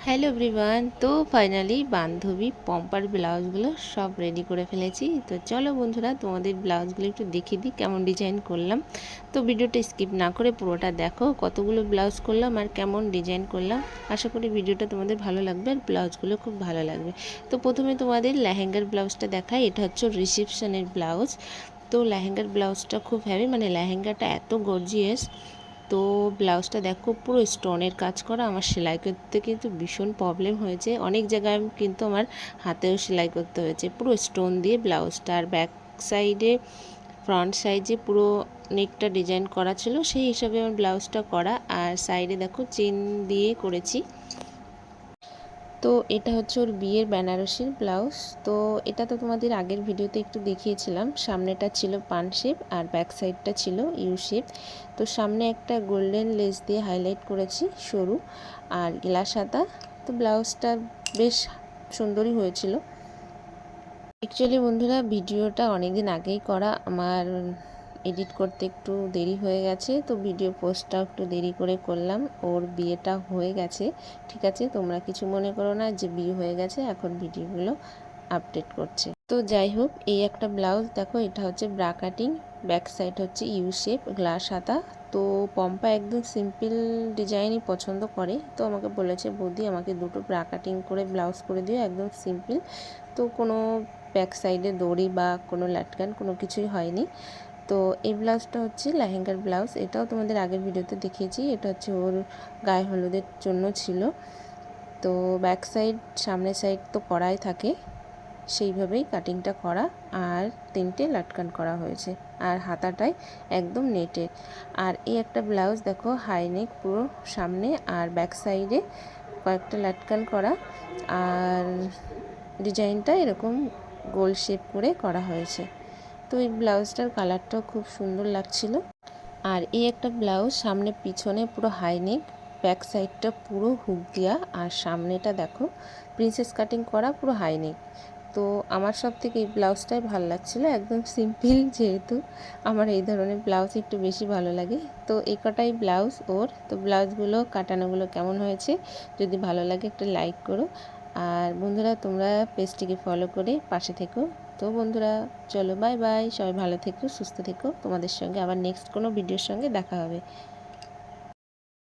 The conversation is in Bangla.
হ্যালো এভরিওয়ান, তো ফাইনালি বান্ধবী পম্পার ব্লাউজগুলো সব রেডি করে ফেলেছি। তো চলো বন্ধুরা, তোমাদের ব্লাউজগুলো একটু দেখিয়ে দিই কেমন ডিজাইন করলাম। তো ভিডিওটা স্কিপ না করে পুরোটা দেখো, কতগুলো ব্লাউজ করলাম আর কেমন ডিজাইন করলাম। আশা করি ভিডিওটা তোমাদের ভালো লাগবে আর ব্লাউজগুলো খুব ভালো লাগবে। তো প্রথমে তোমাদের লেহেঙ্গার ব্লাউজটা দেখাই। এটা হচ্ছে রিসেপশনের ব্লাউজ। তো লেহেঙ্গার ব্লাউজটা খুব হেভি, মানে লেহেঙ্গাটা এত গর্জিয়াস। তো ব্লাউজটা দেখো পুরো স্টোনের কাজ করা। আমার সেলাই করতে কিন্তু ভীষণ প্রবলেম হয়েছে, অনেক জায়গায় কিন্তু আমার হাতেও সেলাই করতে হয়েছে। পুরো স্টোন দিয়ে ব্লাউজটা, আর ব্যাক সাইডে ফ্রন্ট সাইডে পুরো নেকটা ডিজাইন করা ছিল, সেই হিসাবে আমার ব্লাউজটা করা। আর সাইডে দেখো চেন দিয়ে করেছি। তো এটা হচ্ছে ওর বিয়ের বেনারসির ব্লাউজ। তো এটা তো তোমাদের আগের ভিডিওতে একটু দেখিয়েছিলাম। সামনেটা ছিল পান শেপ আর ব্যাক সাইডটা ছিল ইউ শেপ। তো সামনে একটা গোল্ডেন লেস দিয়ে হাইলাইট করেছি সরু, আর গ্লাস হাতা। তো ব্লাউজটা বেশ সুন্দরই হয়েছিল। অ্যাকচুয়ালি বন্ধুরা, ভিডিওটা অনেক দিন আগেই করা, আমার এডিট করতে একটু দেরি হয়ে গেছে, তো ভিডিও পোস্টটাও একটু দেরি করে করলাম। ওর বিয়েটা হয়ে গেছে, ঠিক আছে, তোমরা কিছু মনে করো না যে বিয়ে হয়ে গেছে এখন ভিডিওগুলো আপডেট করছে। তো যাই হোক, এই একটা ব্লাউজ দেখো, এটা হচ্ছে ব্রা কাটিং, ব্যাক সাইড হচ্ছে ইউ শেপ, গ্লাস হাতা। তো পম্পা একদম সিম্পল ডিজাইনই পছন্দ করে, তো আমাকে বলেছে বৌদি আমাকে দুটো ব্রা কাটিং করে ব্লাউজ করে দিও, একদম সিম্পল। তো কোনো ব্যাক সাইডে দড়ি বা কোনো লাটকান কোনো কিছুই হয়নি। তো এই ব্লাউজটা হচ্ছে লেহেঙ্গার ব্লাউজ, এটাও তোমাদের আগের ভিডিওতে দেখিয়েছি। এটা হচ্ছে ওর গায়ে হলুদের জন্য ছিল। তো ব্যাক সাইড সামনের সাইড তো করাই থাকে, সেইভাবেই কাটিংটা করা, আর তিনটে লাটকান করা হয়েছে, আর হাতাটাই একদম নেটের। আর এই একটা ব্লাউজ দেখো, হাই নেক পুরো সামনে, আর ব্যাক সাইডে কয়েকটা লাটকান করা, আর ডিজাইনটা এরকম গোল শেপ করে করা হয়েছে। তো এই ব্লাউজটার কালারটাও খুব সুন্দর লাগছিল। আর এই একটা ব্লাউজ, সামনে পিছনে পুরো হাই নেক, ব্যাক সাইডটা পুরো হুক দেওয়া, আর সামনেটা দেখো প্রিন্সেস কাটিং করা, পুরো হাই নেক। তো আমার সব থেকে এই ব্লাউজটাই ভালো লাগছিলো, একদম সিম্পল, যেহেতু আমার এই ধরনের ব্লাউজ একটু বেশি ভালো লাগে। তো এই কটাই ব্লাউজ ওর। তো ব্লাউজগুলো কাটানোগুলো কেমন হয়েছে, যদি ভালো লাগে একটা লাইক করো, আর বন্ধুরা তোমরা পেজটিকে ফলো করে পাশে থেকো। তো বন্ধুরা চলো, বাই বাই, সবাই ভালো থেকো, সুস্থ থেকো। তোমাদের সঙ্গে আবার নেক্সট কোনো ভিডিওর সঙ্গে দেখা হবে।